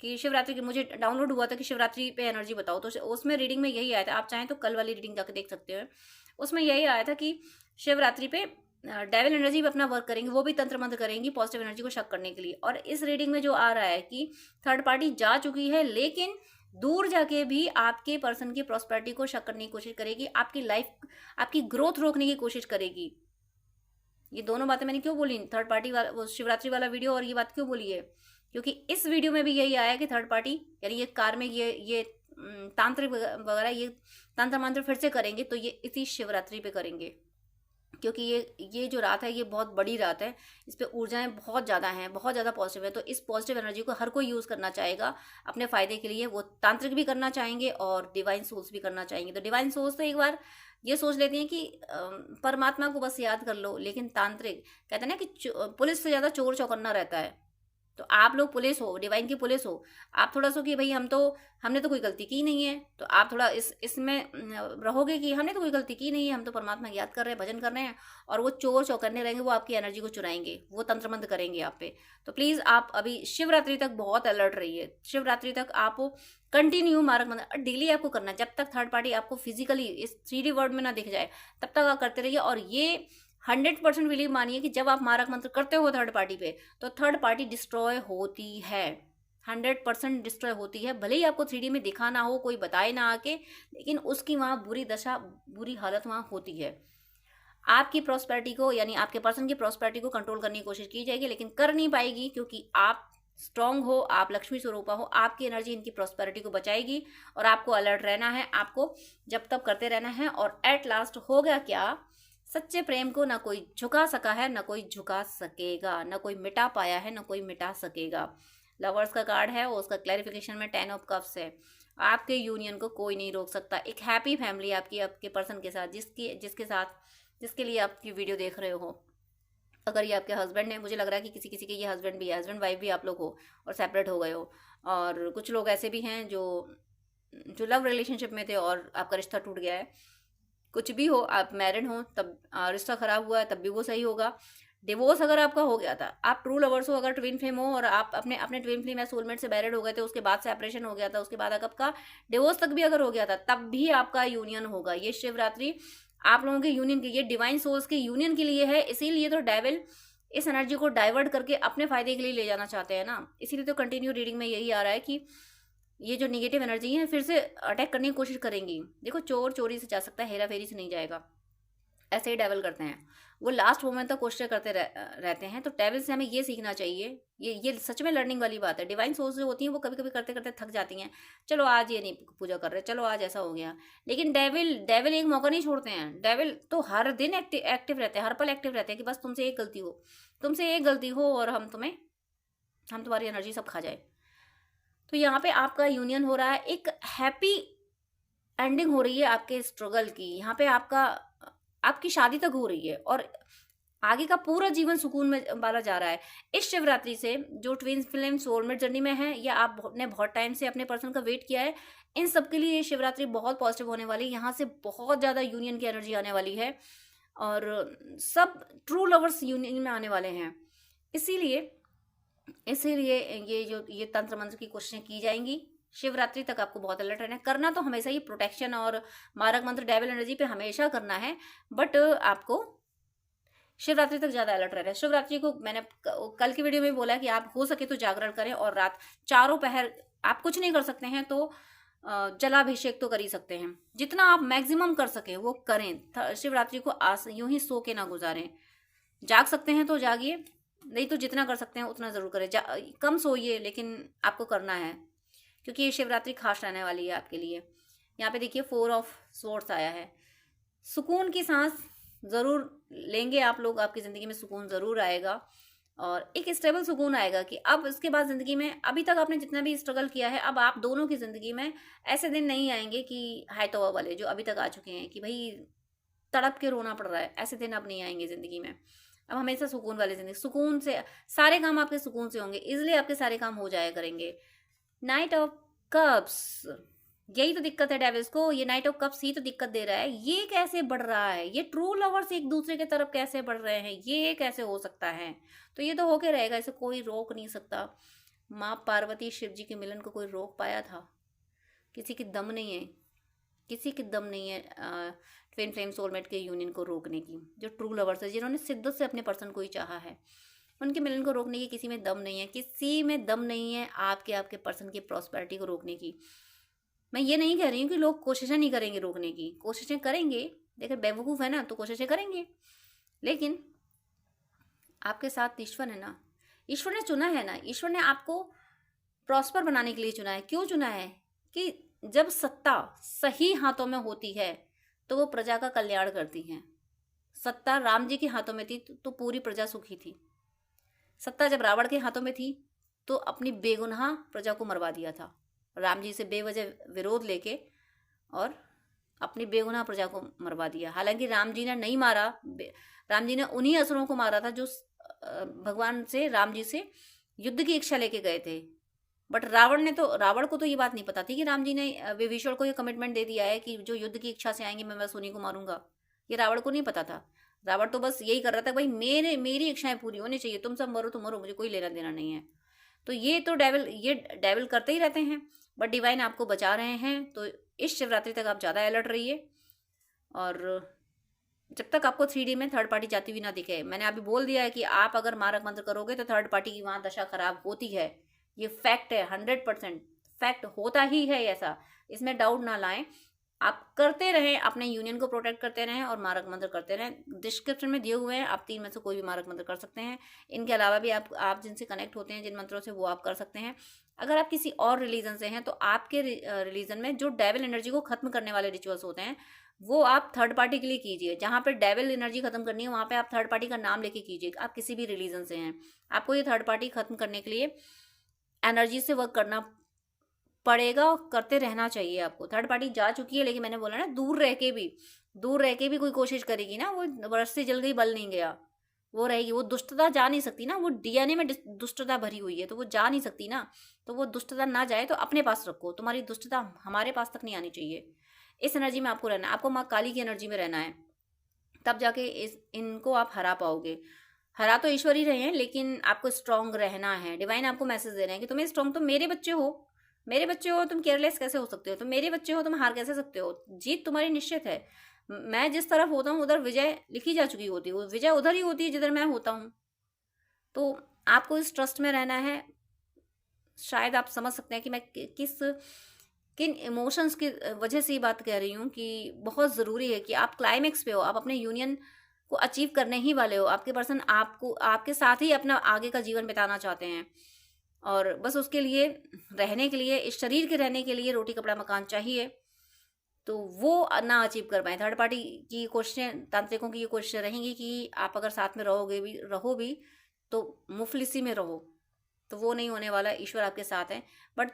कि शिवरात्रि की मुझे डाउनलोड हुआ था कि शिवरात्रि पे एनर्जी बताओ, तो उसमें रीडिंग में यही आया था। आप चाहें तो कल वाली रीडिंग जाकर देख सकते हो, उसमें यही आया था कि शिवरात्रि पे डेविल एनर्जी भी अपना वर्क करेंगे, वो भी तंत्र मंत्र करेंगी पॉजिटिव एनर्जी को शक करने के लिए। और इस रीडिंग में जो आ रहा है कि थर्ड पार्टी जा चुकी है, लेकिन दूर जाके भी आपके पर्सन की प्रॉस्पेरिटी को शक करने की कोशिश करेगी, आपकी लाइफ, आपकी ग्रोथ रोकने की कोशिश करेगी। ये दोनों बातें मैंने क्यों बोली, थर्ड पार्टी वाला, वो शिवरात्रि वाला वीडियो और ये बात क्यों बोली है, क्योंकि इस वीडियो में भी यही आया कि थर्ड पार्टी, यानी ये कार में ये तांत्रिक वगैरह ये तंत्र मंत्र फिर से करेंगे, तो ये इसी शिवरात्रि पे करेंगे। क्योंकि ये जो रात है ये बहुत बड़ी रात है, इस पे ऊर्जाएं बहुत ज़्यादा हैं, बहुत ज़्यादा पॉजिटिव है। तो इस पॉजिटिव एनर्जी को हर कोई यूज़ करना चाहेगा अपने फ़ायदे के लिए। वो तांत्रिक भी करना चाहेंगे और डिवाइन सोल्स भी करना चाहेंगे। तो डिवाइन सोल्स तो एक बार ये सोच लेती हैं कि परमात्मा को बस याद कर लो, लेकिन तांत्रिक कहते हैं ना कि पुलिस से ज़्यादा चोर चौकन्ना रहता है। तो आप लोग पुलिस हो, डिवाइन की पुलिस हो, आप थोड़ा सा कि भाई हमने तो कोई गलती की नहीं है, तो आप थोड़ा इसमें रहोगे कि हमने तो कोई गलती की नहीं है, हम तो परमात्मा की याद कर रहे हैं, भजन कर रहे हैं। और वो चोर चौकन्ने रहेंगे, वो आपकी एनर्जी को चुराएंगे, वो तंत्र मंत्र करेंगे आप पे। तो प्लीज़ आप अभी शिवरात्रि तक बहुत अलर्ट रहिए। शिवरात्रि तक आप कंटिन्यू मारक मंत्र डेली आपको करना है, जब तक थर्ड पार्टी आपको फिजिकली इस 3D वर्ल्ड में ना दिख जाए तब तक आप करते रहिए। और ये 100% बिलीव मानिए कि जब आप मारक मंत्र करते हो थर्ड पार्टी पे, तो थर्ड पार्टी डिस्ट्रॉय होती है, 100% डिस्ट्रॉय होती है। भले ही आपको 3D में दिखा ना हो, कोई बताए ना आके, लेकिन उसकी वहाँ बुरी दशा, बुरी हालत वहाँ होती है। आपकी प्रॉस्पेरिटी को, यानी आपके पर्सन की प्रॉस्पेरिटी को कंट्रोल करने की कोशिश की जाएगी, लेकिन कर नहीं पाएगी, क्योंकि आप स्ट्रांग हो, आप लक्ष्मी स्वरूपा हो। आपकी एनर्जी इनकी प्रॉस्पेरिटी को बचाएगी और आपको अलर्ट रहना है, आपको जब तक करते रहना है। और एट लास्ट हो गया क्या, सच्चे प्रेम को ना कोई झुका सका है, ना कोई झुका सकेगा, ना कोई मिटा पाया है, ना कोई मिटा सकेगा। लवर्स का कार्ड है, उसका क्लैरिफिकेशन में 10 ऑफ कप्स है। आपके यूनियन को कोई नहीं रोक सकता। एक हैप्पी फैमिली आपकी, आपके पर्सन के साथ, जिसके लिए आप ये वीडियो देख रहे हो। अगर ये आपके हस्बैंड है, मुझे लग रहा है कि किसी किसी के ये हस्बैंड भी है, हस्बैंड वाइफ भी आप लोग हो और सेपरेट हो गए हो। और कुछ लोग ऐसे भी हैं जो लव रिलेशनशिप में थे और आपका रिश्ता टूट गया है। कुछ भी हो, आप मैरिड हो तब रिश्ता खराब हुआ है, तब भी वो सही होगा। डिवोर्स अगर आपका हो गया था, आप ट्रू लवर्स हो, अगर ट्विन फ्लेम हो और आप अपने अपने ट्विन फ्लेम या सोलमेट से मैरिड हो गए थे, उसके बाद सेपरेशन हो गया था, उसके बाद आपका डिवोर्स तक भी अगर हो गया था, तब भी आपका यूनियन होगा। ये शिवरात्रि आप लोगों के यूनियन की, ये डिवाइन सोल्स के यूनियन के लिए है। इसीलिए तो डेविल इस एनर्जी को डाइवर्ट करके अपने फायदे के लिए ले जाना चाहते हैं ना। इसीलिए तो कंटिन्यू रीडिंग में यही आ रहा है कि ये जो निगेटिव एनर्जी है फिर से अटैक करने की कोशिश करेंगी। देखो, चोर चोरी से जा सकता है, हेरा फेरी से नहीं जाएगा। ऐसे ही डेविल करते हैं, वो लास्ट मोमेंट तक कोशिश करते रहते हैं। तो डेविल से हमें ये सीखना चाहिए, ये सच में लर्निंग वाली बात है। डिवाइन सोल्स जो होती हैं वो कभी कभी करते करते थक जाती हैं, चलो आज ये नहीं पूजा कर रहे, चलो आज ऐसा हो गया। लेकिन डेविल डेविल एक मौका नहीं छोड़ते हैं। डेविल तो हर दिन एक्टिव रहते हैं, हर पल एक्टिव रहते हैं कि बस तुमसे एक गलती हो, तुमसे एक गलती हो और हम तुम्हारी एनर्जी सब खा जाए। तो यहाँ पे आपका यूनियन हो रहा है, एक हैप्पी एंडिंग हो रही है आपके स्ट्रगल की। यहाँ पे आपकी शादी तक हो रही है और आगे का पूरा जीवन सुकून में वाला जा रहा है। इस शिवरात्रि से जो ट्विन फ्लेम सोलमेट जर्नी में है या आपने बहुत टाइम से अपने पर्सन का वेट किया है, इन सब के लिए ये शिवरात्रि बहुत पॉजिटिव होने वाली है। यहाँ से बहुत ज़्यादा यूनियन की एनर्जी आने वाली है और सब ट्रू लवर्स यूनियन में आने वाले हैं। इसीलिए ये तंत्र मंत्र की कोशिशें की जाएंगी। शिवरात्रि तक आपको बहुत अलर्ट रहना है। करना तो हमेशा ही प्रोटेक्शन और मारक मंत्र डेविल एनर्जी पे हमेशा करना है, बट आपको शिवरात्रि तक ज्यादा अलर्ट रहना है। शिवरात्रि को मैंने कल की वीडियो में बोला कि आप हो सके तो जागरण करें और रात चारों पहर आप कुछ नहीं कर सकते हैं तो जलाभिषेक तो कर ही सकते हैं। जितना आप मैक्सिमम कर सके वो करें। शिवरात्रि को यूं ही सो के ना गुजारें। जाग सकते हैं तो जागिए, नहीं तो जितना कर सकते हैं उतना जरूर करें। कम सोइए लेकिन आपको करना है, क्योंकि ये शिवरात्रि खास रहने वाली है आपके लिए। यहाँ पे देखिए 4 ऑफ स्वॉर्ड्स आया है। सुकून की सांस जरूर लेंगे आप लोग, आपकी जिंदगी में सुकून जरूर आएगा और एक स्टेबल सुकून आएगा कि अब इसके बाद जिंदगी में, अभी तक आपने जितना भी स्ट्रगल किया है, अब आप दोनों की जिंदगी में ऐसे दिन नहीं आएंगे कि हाय तौबा वाले जो अभी तक आ चुके हैं कि भाई तड़प के रोना पड़ रहा है। ऐसे दिन अब नहीं आएंगे जिंदगी में। अब हमेशा सुकून वाली जिंदगी, सुकून से सारे काम आपके सुकून से होंगे, इसलिए आपके सारे काम हो जाया करेंगे। नाइट ऑफ कप्स, यही तो दिक्कत है डेविल्स को। ये नाइट ऑफ कप्स ही तो दिक्कत दे रहा है। ये कैसे बढ़ रहा है, ये ट्रू लवर्स एक दूसरे के तरफ कैसे बढ़ रहे हैं, ये कैसे हो सकता है? तो ये तो होके रहेगा, इसे कोई रोक नहीं सकता। माँ पार्वती शिव जी के मिलन को कोई रोक पाया था? किसी की दम नहीं है, किसी की दम नहीं है ट्विन फ्लेम सोलमेट के यूनियन को रोकने की। जो ट्रू लवर्स है, जिन्होंने शिद्दत से अपने पर्सन को ही चाहा है, उनके मिलन को रोकने की किसी में दम नहीं है। किसी में दम नहीं है आपके पर्सन की प्रॉस्पेरिटी को रोकने की। मैं ये नहीं कह रही हूँ कि लोग कोशिशें नहीं करेंगे रोकने की, कोशिशें करेंगे। देखिए बेवकूफ़ है ना तो कोशिशें करेंगे, लेकिन आपके साथ ईश्वर है ना। ईश्वर ने चुना है ना, ईश्वर ने आपको प्रॉस्पर बनाने के लिए चुना है। क्यों चुना है? कि जब सत्ता सही हाथों में होती है तो वो प्रजा का कल्याण करती है। सत्ता राम जी के हाथों में थी तो पूरी प्रजा सुखी थी। सत्ता जब रावण के हाथों में थी तो अपनी बेगुनाह प्रजा को मरवा दिया था। राम जी से बेवजह विरोध लेके और अपनी बेगुनाह प्रजा को मरवा दिया। हालांकि राम जी ने नहीं मारा, राम जी ने उन्हीं असुरों को मारा था जो भगवान से, राम जी से युद्ध की इच्छा लेके गए थे। बट रावण को तो ये बात नहीं पता थी कि राम जी ने विभीषण को ये कमिटमेंट दे दिया है कि जो युद्ध की इच्छा से आएंगे मैं बस उन्हीं को मारूंगा। ये रावण को नहीं पता था। रावण तो बस यही कर रहा था, भाई मेरी इच्छाएं पूरी होनी चाहिए, तुम सब मरो तो मरो, मुझे कोई लेना देना नहीं है। तो ये डेविल करते ही रहते हैं, बट डिवाइन आपको बचा रहे हैं। तो इस शिवरात्रि तक आप ज़्यादा अलर्ट रहिए और जब तक आपको 3D में थर्ड पार्टी जाती हुई ना दिखे। मैंने अभी बोल दिया है कि आप अगर मारक मंत्र करोगे तो थर्ड पार्टी की वहाँ दशा खराब होती है। ये फैक्ट है, 100% फैक्ट होता ही है ऐसा, इसमें डाउट ना लाएं। आप करते रहें, अपने यूनियन को प्रोटेक्ट करते रहें और मारक मंत्र करते रहें। डिस्क्रिप्शन में दिए हुए हैं, आप 3 में से कोई भी मारक मंत्र कर सकते हैं। इनके अलावा भी आप जिनसे कनेक्ट होते हैं, जिन मंत्रों से, वो आप कर सकते हैं। अगर आप किसी और रिलीजन से हैं तो आपके रिलीजन में जो डेविल एनर्जी को खत्म करने वाले रिचुअल्स होते हैं वो आप थर्ड पार्टी के लिए कीजिए। जहाँ पे डेविल एनर्जी खत्म करनी है वहाँ पे आप थर्ड पार्टी का नाम लेके कीजिए। आप किसी भी रिलीजन से हैं, आपको ये थर्ड पार्टी खत्म करने के लिए एनर्जी से वर्क करना पड़ेगा और करते रहना चाहिए आपको। थर्ड पार्टी जा चुकी है, लेकिन मैंने बोला ना दूर रह के भी कोई कोशिश करेगी ना, वो बरस से जल गई बल नहीं गया, वो रहेगी। वो दुष्टता जा नहीं सकती ना, वो डीएनए में दुष्टता भरी हुई है तो वो जा नहीं सकती ना। तो वो दुष्टता ना जाए तो अपने पास रखो। तुम्हारी दुष्टता हमारे पास तक नहीं आनी चाहिए। इस एनर्जी में आपको रहना है, आपको माँ काली की एनर्जी में रहना है, तब जाके इनको आप हरा पाओगे। हरा तो ईश्वर ही रहे हैं, लेकिन आपको स्ट्रांग रहना है। डिवाइन आपको मैसेज दे रहे हैं कि तुम्हें स्ट्रांग, तुम मेरे बच्चे हो, मेरे बच्चे हो, तुम केयरलेस कैसे हो सकते हो, तुम मेरे बच्चे हो, तुम हार कैसे सकते हो, जीत तुम्हारी निश्चित है। मैं जिस तरफ होता हूँ उधर विजय लिखी जा चुकी होती है, विजय उधर ही होती है जिधर मैं होता हूँ। तो आपको इस ट्रस्ट में रहना है। शायद आप समझ सकते हैं कि मैं किन इमोशंस की वजह से ये बात कह रही हूँ कि बहुत ज़रूरी है कि आप क्लाइमेक्स पे हो, आप अपने यूनियन को अचीव करने ही वाले हो। आपके पर्सन आपको, आपके साथ ही अपना आगे का जीवन बिताना चाहते हैं, और बस उसके लिए, रहने के लिए, इस शरीर के रहने के लिए रोटी कपड़ा मकान चाहिए। तो वो ना अचीव कर पाए। थर्ड पार्टी की कोशिशें, तांत्रिकों की ये कोशिशें रहेंगी कि आप अगर साथ में रहो भी तो मुफलिसी में रहो, तो वो नहीं होने वाला। ईश्वर आपके साथ है। बट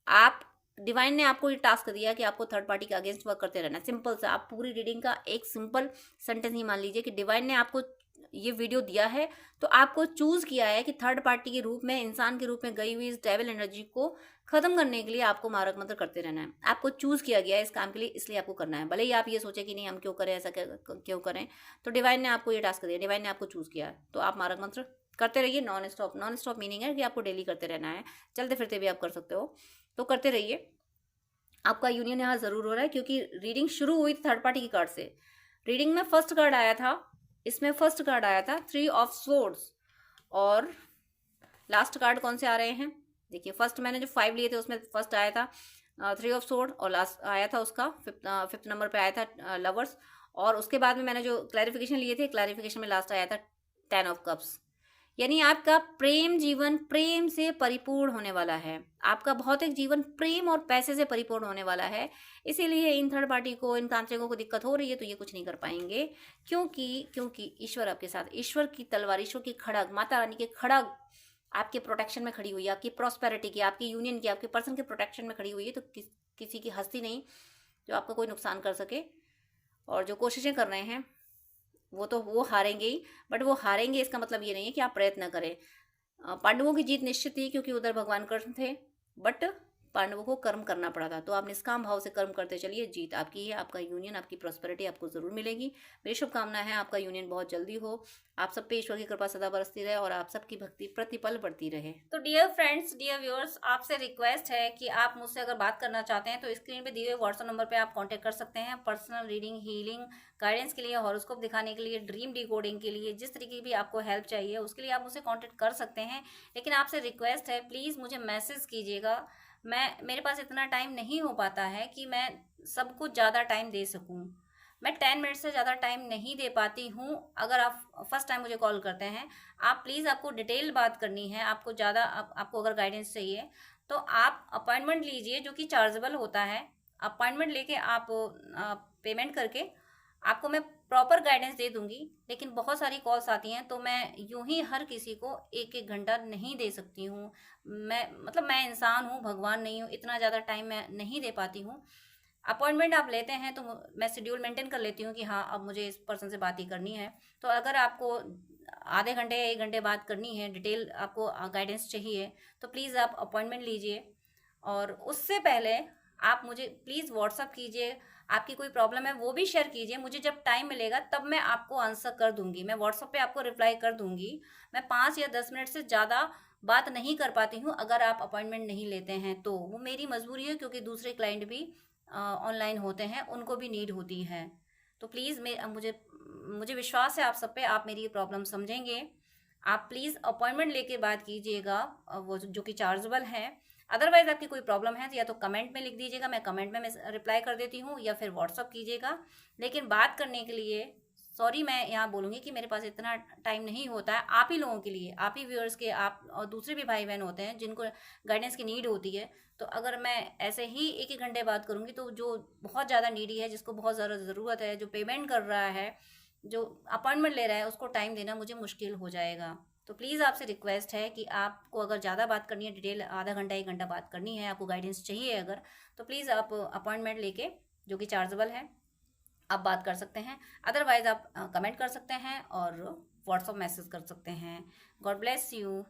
आप, डिवाइन ने आपको ये टास्क दिया कि आपको थर्ड पार्टी के अगेंस्ट वर्क करते रहना। सिंपल सा, आप पूरी रीडिंग का एक सिंपल सेंटेंस ही मान लीजिए कि डिवाइन ने आपको ये वीडियो दिया है, तो आपको चूज किया है कि थर्ड पार्टी के रूप में, इंसान के रूप में गई हुई इस डेविल एनर्जी को खत्म करने के लिए आपको मारक मंत्र करते रहना है। आपको चूज किया गया है इस काम के लिए, इसलिए आपको करना है। भले ही आप ये सोचे कि नहीं हम क्यों करें, ऐसा क्यों करें, तो डिवाइन ने आपको ये टास्क दिया, डिवाइन ने आपको चूज किया है, तो आप मारक मंत्र करते रहिए non stop. Non stop meaning है कि आपको डेली करते रहना है, चलते फिरते भी आप कर सकते हो, तो करते रहिए। आपका यूनियन यहाँ जरूर हो रहा है, क्योंकि रीडिंग शुरू हुई थर्ड पार्टी की कार्ड से। रीडिंग में फर्स्ट कार्ड आया था, इसमें फर्स्ट कार्ड आया था 3 ऑफ स्वॉर्ड्स, और लास्ट कार्ड कौन से आ रहे हैं देखिए। फर्स्ट मैंने जो 5 लिए थे उसमें फर्स्ट आया था 3 ऑफ स्वॉर्ड, और लास्ट आया था उसका फिफ्थ नंबर पे आया था लवर्स। और उसके बाद में मैंने जो क्लैरिफिकेशन लिए थे, क्लैरिफिकेशन में लास्ट आया था 10 ऑफ कप्स। यानी आपका प्रेम जीवन प्रेम से परिपूर्ण होने वाला है। आपका भौतिक जीवन प्रेम और पैसे से परिपूर्ण होने वाला है। इसीलिए इन थर्ड पार्टी को, इन तांत्रिकों को दिक्कत हो रही है, तो ये कुछ नहीं कर पाएंगे, क्योंकि ईश्वर आपके साथ, ईश्वर की तलवार, ईश्वर की खड़ग, माता रानी के खड़ग आपके प्रोटेक्शन में खड़ी हुई है, आपकी प्रॉस्पेरिटी की, आपकी यूनियन की, आपके पर्सन के प्रोटेक्शन में खड़ी हुई है। तो किसी की हस्ती नहीं जो आपका कोई नुकसान कर सके। और जो कोशिशें कर रहे हैं वो हारेंगे ही, बट वो हारेंगे इसका मतलब ये नहीं है कि आप प्रयत्न करें। पांडवों की जीत निश्चित थी, क्योंकि उधर भगवान कृष्ण थे, बट पांडवों को कर्म करना पड़ा था। तो आप निष्काम भाव से कर्म करते चलिए, जीत आपकी है। आपका यूनियन, आपकी प्रॉस्पेरिटी आपको जरूर मिलेगी। मेरी शुभकामना है आपका यूनियन बहुत जल्दी हो, आप सब पे ईश्वर की कृपा सदा बरसती रहे, और आप सबकी भक्ति प्रतिपल बढ़ती रहे। तो डियर फ्रेंड्स, डियर व्यूअर्स, आपसे रिक्वेस्ट है कि आप मुझसे अगर बात करना चाहते हैं तो स्क्रीन पे दिए हुए व्हाट्सएप नंबर पे आप कांटेक्ट कर सकते हैं। पर्सनल रीडिंग, हीलिंग, गाइडेंस के लिए, हॉरोस्कोप दिखाने के लिए, ड्रीम डिकोडिंग के लिए, जिस तरीके की भी आपको हेल्प चाहिए उसके लिए आप मुझसे कांटेक्ट कर सकते हैं। लेकिन आपसे रिक्वेस्ट है, प्लीज़ मुझे मैसेज कीजिएगा। मेरे पास इतना टाइम नहीं हो पाता है कि मैं सबको ज़्यादा टाइम दे सकूं। मैं 10 मिनट से ज़्यादा टाइम नहीं दे पाती हूं। अगर आप फर्स्ट टाइम मुझे कॉल करते हैं, आप प्लीज़, आपको डिटेल बात करनी है, आपको ज़्यादा आपको अगर गाइडेंस चाहिए तो आप अपॉइंटमेंट लीजिए, जो कि चार्जेबल होता है। अपॉइंटमेंट लेके आप पेमेंट करके आपको मैं प्रॉपर गाइडेंस दे दूंगी। लेकिन बहुत सारी कॉल्स आती हैं, तो मैं यूं ही हर किसी को 1-1 घंटा नहीं दे सकती हूँ। मैं इंसान हूँ, भगवान नहीं हूँ, इतना ज़्यादा टाइम मैं नहीं दे पाती हूँ। अपॉइंटमेंट आप लेते हैं तो मैं शेड्यूल मेंटेन कर लेती हूँ कि हाँ, अब मुझे इस पर्सन से बात ही करनी है। तो अगर आपको आधे घंटे या 1 घंटे बात करनी है, डिटेल आपको गाइडेंस चाहिए, तो प्लीज़ आप अपॉइंटमेंट लीजिए। और उससे पहले आप मुझे प्लीज़ व्हाट्सअप कीजिए। आपकी कोई प्रॉब्लम है वो भी शेयर कीजिए, मुझे जब टाइम मिलेगा तब मैं आपको आंसर कर दूंगी। मैं व्हाट्सअप पे आपको रिप्लाई कर दूंगी। मैं 5 या 10 मिनट से ज़्यादा बात नहीं कर पाती हूँ अगर आप अपॉइंटमेंट नहीं लेते हैं तो। वो मेरी मजबूरी है, क्योंकि दूसरे क्लाइंट भी ऑनलाइन होते हैं, उनको भी नीड होती है। तो प्लीज़ मुझे विश्वास है आप सब पे, आप मेरी प्रॉब्लम समझेंगे। आप प्लीज़ अपॉइंटमेंट लेके बात कीजिएगा, वो जो कि चार्जेबल है। अदरवाइज आपकी कोई प्रॉब्लम है तो या तो कमेंट में लिख दीजिएगा, मैं कमेंट में रिप्लाई कर देती हूँ, या फिर व्हाट्सअप कीजिएगा। लेकिन बात करने के लिए सॉरी, मैं यहाँ बोलूँगी कि मेरे पास इतना टाइम नहीं होता है। आप ही लोगों के लिए, आप ही व्यूअर्स के, आप और दूसरे भी भाई बहन होते हैं जिनको गाइडेंस की नीड होती है। तो अगर मैं ऐसे ही 1-1 घंटे बात करूँगी तो जो बहुत ज़्यादा नीडी है, जिसको बहुत ज़्यादा ज़रूरत है, जो पेमेंट कर रहा है, जो अपॉइंटमेंट ले रहा है, उसको टाइम देना मुझे मुश्किल हो जाएगा। तो प्लीज़ आपसे रिक्वेस्ट है कि आपको अगर ज़्यादा बात करनी है, डिटेल आधा घंटा 1 घंटा बात करनी है, आपको गाइडेंस चाहिए अगर, तो प्लीज़ आप अपॉइंटमेंट लेके, जो कि चार्जेबल है, आप बात कर सकते हैं। अदरवाइज आप कमेंट कर सकते हैं और व्हाट्सअप मैसेज कर सकते हैं। God bless you.